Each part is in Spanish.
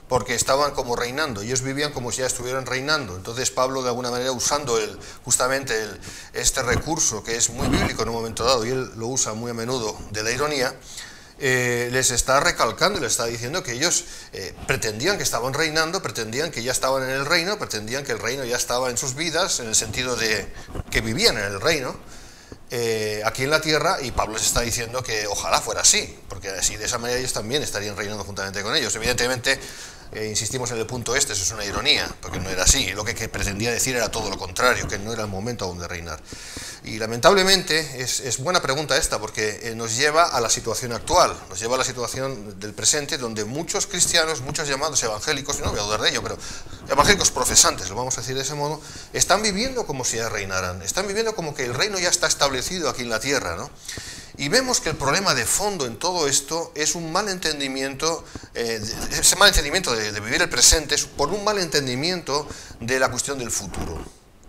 porque estaban como reinando, ellos vivían como si ya estuvieran reinando. Entonces Pablo, de alguna manera, usando justamente este recurso que es muy bíblico en un momento dado, y él lo usa muy a menudo, de la ironía, les está recalcando y les está diciendo que ellos pretendían que estaban reinando, pretendían que ya estaban en el reino, pretendían que el reino ya estaba en sus vidas, en el sentido de que vivían en el reino, aquí en la tierra, y Pablo les está diciendo que ojalá fuera así, porque así de esa manera ellos también estarían reinando juntamente con ellos. Evidentemente, insistimos en el punto eso es una ironía, porque no era así, lo que pretendía decir era todo lo contrario, que no era el momento aún de reinar. Y lamentablemente es buena pregunta esta, porque nos lleva a la situación actual, nos lleva a la situación del presente, donde muchos cristianos, muchos llamados evangélicos, y no voy a dudar de ello, pero evangélicos profesantes, lo vamos a decir de ese modo, están viviendo como si ya reinaran, están viviendo como que el reino ya está establecido aquí en la tierra, ¿no? Y vemos que el problema de fondo en todo esto es un mal entendimiento, ese mal entendimiento de vivir el presente es por un mal entendimiento de la cuestión del futuro.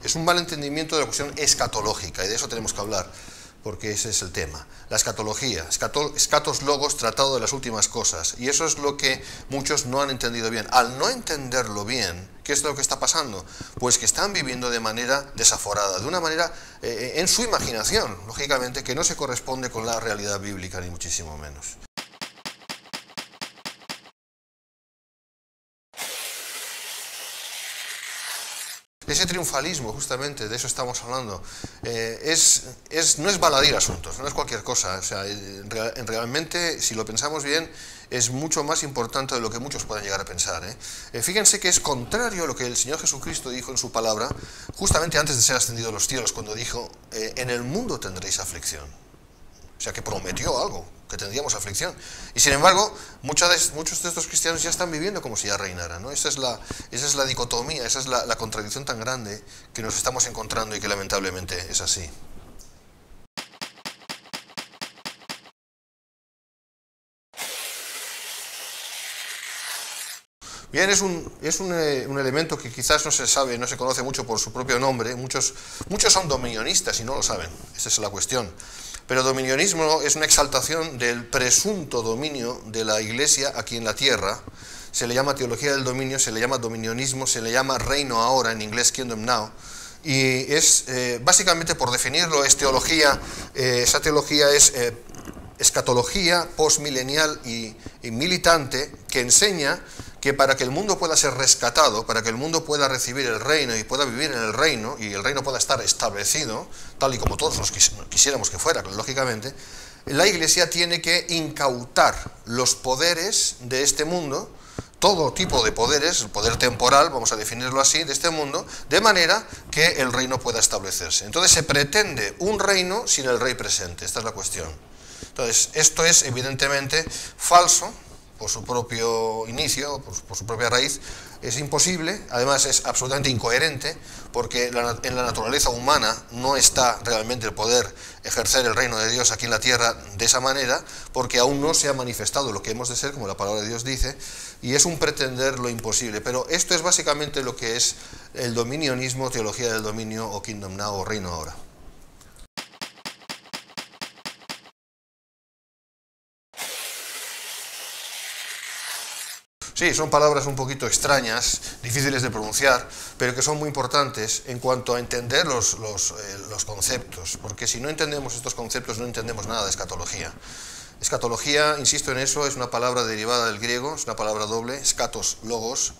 Es un mal entendimiento de la cuestión escatológica, y de eso tenemos que hablar, porque ese es el tema. La escatología, escatos logos, tratado de las últimas cosas, y eso es lo que muchos no han entendido bien. Al no entenderlo bien, ¿qué es lo que está pasando? Pues que están viviendo de manera desaforada, de una manera en su imaginación, lógicamente, que no se corresponde con la realidad bíblica, ni muchísimo menos. Ese triunfalismo, justamente, de eso estamos hablando, no es baladí asuntos, no es cualquier cosa. O sea, realmente, si lo pensamos bien, es mucho más importante de lo que muchos puedan llegar a pensar. Fíjense que es contrario a lo que el Señor Jesucristo dijo en su palabra, justamente antes de ser ascendido a los cielos, cuando dijo, en el mundo tendréis aflicción. O sea, que prometió algo, que tendríamos aflicción. Y sin embargo, muchos de estos cristianos ya están viviendo como si ya reinaran, ¿no? Esa es la dicotomía, esa es la contradicción tan grande que nos estamos encontrando y que lamentablemente es así. Bien, es un elemento que quizás no se sabe, no se conoce mucho por su propio nombre. Muchos son dominionistas y no lo saben, esa es la cuestión. Pero dominionismo es una exaltación del presunto dominio de la Iglesia aquí en la tierra. Se le llama teología del dominio, se le llama dominionismo, se le llama reino ahora, en inglés kingdom now. Y es, básicamente por definirlo, es teología, esa teología es escatología postmilenial y militante que enseña que para que el mundo pueda ser rescatado, para que el mundo pueda recibir el reino y pueda vivir en el reino, y el reino pueda estar establecido, tal y como todos nos quisiéramos que fuera, lógicamente, la Iglesia tiene que incautar los poderes de este mundo, todo tipo de poderes, el poder temporal, vamos a definirlo así, de este mundo, de manera que el reino pueda establecerse. Entonces se pretende un reino sin el rey presente, esta es la cuestión. Entonces, esto es evidentemente falso, por su propio inicio, por su propia raíz, es imposible, además es absolutamente incoherente, porque en la naturaleza humana no está realmente el poder ejercer el reino de Dios aquí en la tierra de esa manera, porque aún no se ha manifestado lo que hemos de ser, como la palabra de Dios dice, y es un pretender lo imposible. Pero esto es básicamente lo que es el dominionismo, teología del dominio, o kingdom now, o reino ahora. Sí, son palabras un poquito extrañas, difíciles de pronunciar, pero que son muy importantes en cuanto a entender los conceptos, porque si no entendemos estos conceptos no entendemos nada de escatología. Escatología, insisto en eso, es una palabra derivada del griego, es una palabra doble, scatos, logos,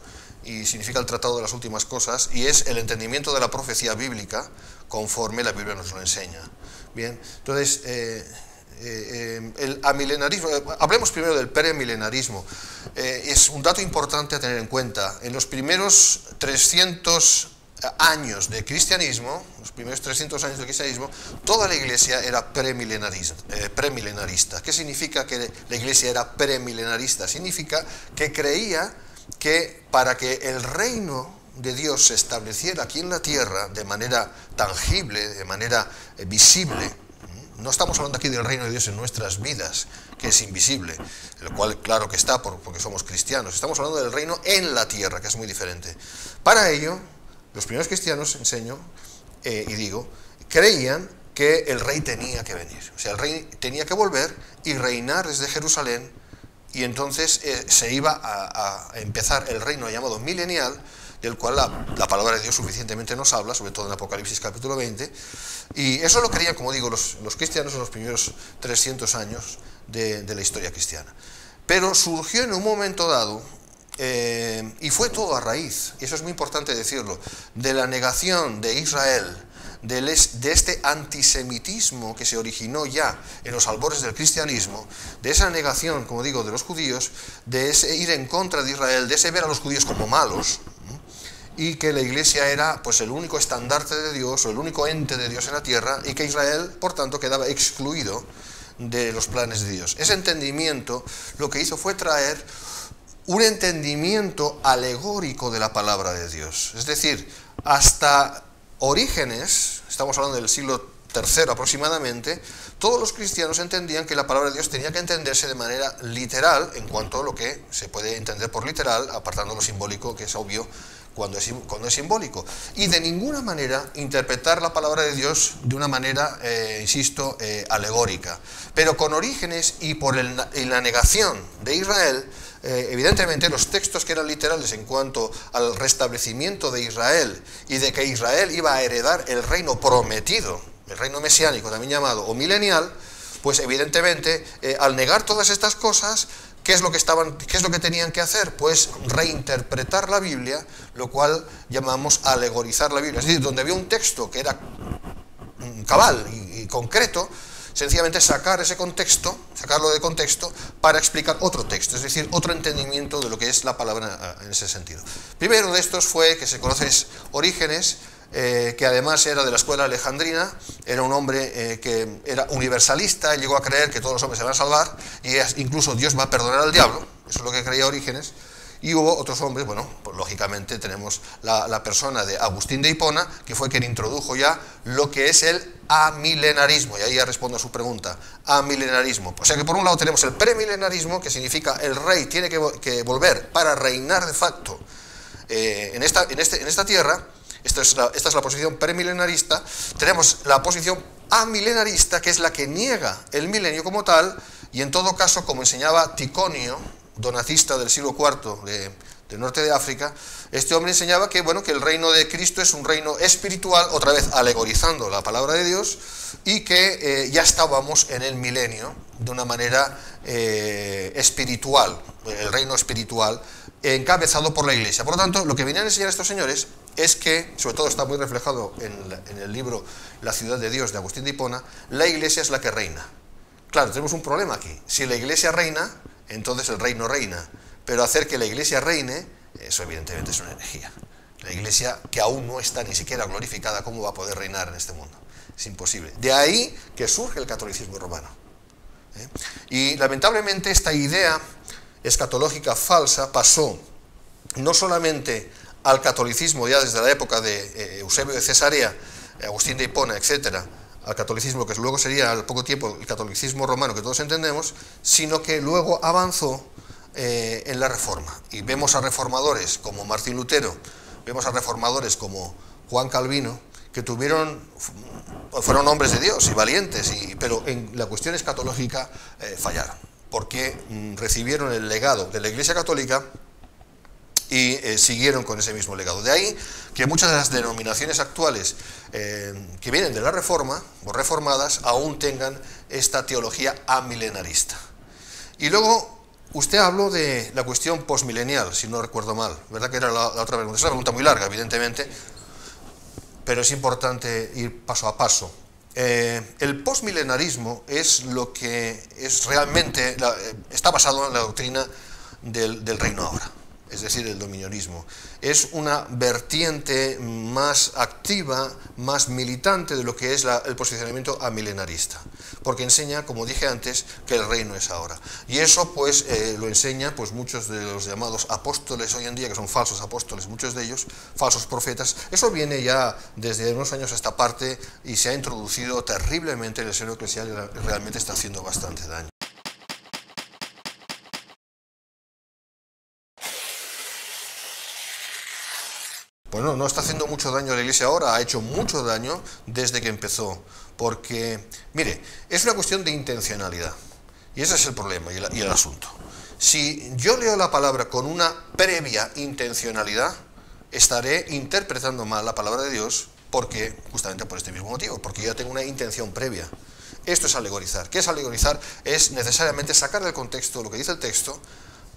y significa el tratado de las últimas cosas, y es el entendimiento de la profecía bíblica conforme la Biblia nos lo enseña. Bien, entonces, el amilenarismo, hablemos primero del premilenarismo. Es un dato importante a tener en cuenta. En los primeros 300 años de cristianismo, toda la iglesia era premilenarista. ¿Qué significa que la iglesia era premilenarista? Significa que creía que para que el reino de Dios se estableciera aquí en la tierra de manera tangible, de manera visible. No estamos hablando aquí del reino de Dios en nuestras vidas, que es invisible, el cual claro que está porque somos cristianos. Estamos hablando del reino en la tierra, que es muy diferente. Para ello, los primeros cristianos, creían que el rey tenía que venir. O sea, el rey tenía que volver y reinar desde Jerusalén y entonces se iba a empezar el reino llamado milenial, del cual la palabra de Dios suficientemente nos habla, sobre todo en Apocalipsis capítulo 20, y eso lo creían, como digo, los cristianos en los primeros 300 años de la historia cristiana. Pero surgió en un momento dado, y fue todo a raíz, y eso es muy importante decirlo, de la negación de Israel, de este antisemitismo que se originó ya en los albores del cristianismo, de esa negación, como digo, de los judíos, de ese ir en contra de Israel, de ese ver a los judíos como malos, y que la Iglesia era pues el único estandarte de Dios, o el único ente de Dios en la tierra, y que Israel, por tanto, quedaba excluido de los planes de Dios. Ese entendimiento lo que hizo fue traer un entendimiento alegórico de la palabra de Dios. Es decir, hasta Orígenes, estamos hablando del siglo III aproximadamente, todos los cristianos entendían que la palabra de Dios tenía que entenderse de manera literal, en cuanto a lo que se puede entender por literal, apartando lo simbólico, que es obvio cuando es simbólico, y de ninguna manera interpretar la palabra de Dios de una manera, insisto, alegórica. Pero con Orígenes y por la negación de Israel, evidentemente los textos que eran literales en cuanto al restablecimiento de Israel y de que Israel iba a heredar el reino prometido, el reino mesiánico también llamado, o milenial, pues evidentemente al negar todas estas cosas, ¿qué es lo que tenían que hacer? Pues reinterpretar la Biblia, lo cual llamamos alegorizar la Biblia. Es decir, donde había un texto que era cabal y concreto, sencillamente sacar ese contexto, sacarlo de contexto para explicar otro texto, es decir, otro entendimiento de lo que es la palabra en ese sentido. Primero de estos fue, que se conoce, es Orígenes, que además era de la escuela alejandrina, era un hombre que era universalista, llegó a creer que todos los hombres se van a salvar, y incluso Dios va a perdonar al diablo, eso es lo que creía Orígenes. Y hubo otros hombres, bueno, pues lógicamente tenemos la persona de Agustín de Hipona, que fue quien introdujo ya lo que es el amilenarismo, y ahí ya respondo a su pregunta, amilenarismo. O sea que por un lado tenemos el premilenarismo, que significa el rey tiene que volver para reinar de facto en esta tierra. Esta es la posición premilenarista. Tenemos la posición amilenarista, que es la que niega el milenio como tal, y en todo caso, como enseñaba Ticonio, donatista del siglo IV del norte de África, este hombre enseñaba que, bueno, que el reino de Cristo es un reino espiritual, otra vez alegorizando la palabra de Dios, y que ya estábamos en el milenio de una manera espiritual, el reino espiritual, encabezado por la Iglesia. Por lo tanto, lo que venían a enseñar estos señores es que, sobre todo está muy reflejado en el libro La ciudad de Dios de Agustín de Hipona, la Iglesia es la que reina. Claro, tenemos un problema aquí. Si la Iglesia reina, entonces el reino reina. Pero hacer que la Iglesia reine, eso evidentemente es una herejía. La Iglesia, que aún no está ni siquiera glorificada, ¿cómo va a poder reinar en este mundo? Es imposible. De ahí que surge el catolicismo romano. Y lamentablemente esta idea escatológica falsa pasó no solamente al catolicismo ya desde la época de Eusebio de Cesarea, Agustín de Hipona, etcétera, al catolicismo que luego sería al poco tiempo el catolicismo romano que todos entendemos, sino que luego avanzó en la Reforma. Y vemos a reformadores como Martín Lutero, vemos a reformadores como Juan Calvino, que fueron hombres de Dios y valientes, pero en la cuestión escatológica fallaron, porque recibieron el legado de la Iglesia Católica y siguieron con ese mismo legado. De ahí que muchas de las denominaciones actuales que vienen de la Reforma, o reformadas, aún tengan esta teología amilenarista. Y luego, usted habló de la cuestión postmilenial, si no recuerdo mal, ¿verdad que era la otra pregunta? Es una pregunta muy larga, evidentemente, pero es importante ir paso a paso. El postmilenarismo es lo que es realmente, está basado en la doctrina del reino ahora, es decir, el dominionismo. Es una vertiente más activa, más militante de lo que es el posicionamiento amilenarista, porque enseña, como dije antes, que el reino es ahora. Y eso pues lo enseña pues muchos de los llamados apóstoles hoy en día, que son falsos apóstoles, muchos de ellos, falsos profetas. Eso viene ya desde unos años a esta parte y se ha introducido terriblemente en el seno eclesial y realmente está haciendo bastante daño. Bueno, no está haciendo mucho daño a la Iglesia ahora, ha hecho mucho daño desde que empezó, porque, mire, es una cuestión de intencionalidad, y ese es el problema y el asunto. Si yo leo la palabra con una previa intencionalidad, estaré interpretando mal la palabra de Dios, porque justamente por este mismo motivo, porque yo tengo una intención previa. Esto es alegorizar. ¿Qué es alegorizar? Es necesariamente sacar del contexto lo que dice el texto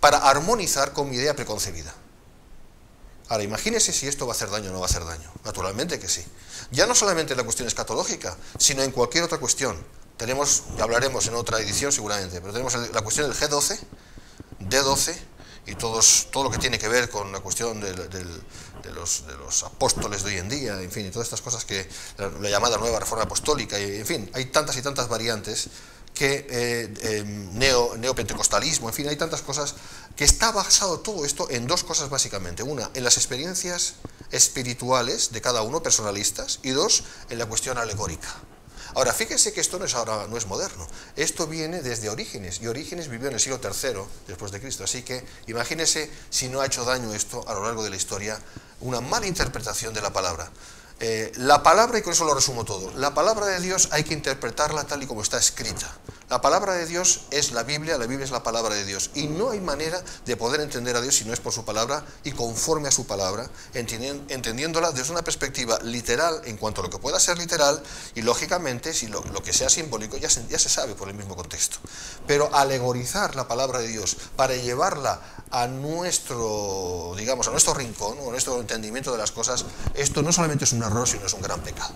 para armonizar con mi idea preconcebida. Ahora, imagínese si esto va a hacer daño o no va a hacer daño. Naturalmente que sí. Ya no solamente en la cuestión escatológica, sino en cualquier otra cuestión. Tenemos, ya hablaremos en otra edición seguramente, pero tenemos la cuestión del G12, D12 y todo lo que tiene que ver con la cuestión de los apóstoles de hoy en día, en fin, y todas estas cosas que la llamada nueva reforma apostólica, y, en fin, hay tantas y tantas variantes que neopentecostalismo, en fin, hay tantas cosas que está basado todo esto en dos cosas básicamente. Una, en las experiencias espirituales de cada uno, personalistas, y dos, en la cuestión alegórica. Ahora, fíjense que esto no es moderno, esto viene desde Orígenes, y Orígenes vivió en el siglo III después de Cristo, así que imagínense si no ha hecho daño esto a lo largo de la historia, una mala interpretación de la palabra. La palabra, y con eso lo resumo todo, la palabra de Dios hay que interpretarla tal y como está escrita. La palabra de Dios es la Biblia es la palabra de Dios, y no hay manera de poder entender a Dios si no es por su palabra y conforme a su palabra, entendiéndola desde una perspectiva literal en cuanto a lo que pueda ser literal, y lógicamente si lo que sea simbólico ya se sabe por el mismo contexto. Pero alegorizar la palabra de Dios para llevarla a nuestro, digamos, a nuestro rincón, o a nuestro entendimiento de las cosas, esto no solamente es un error, sino es un gran pecado.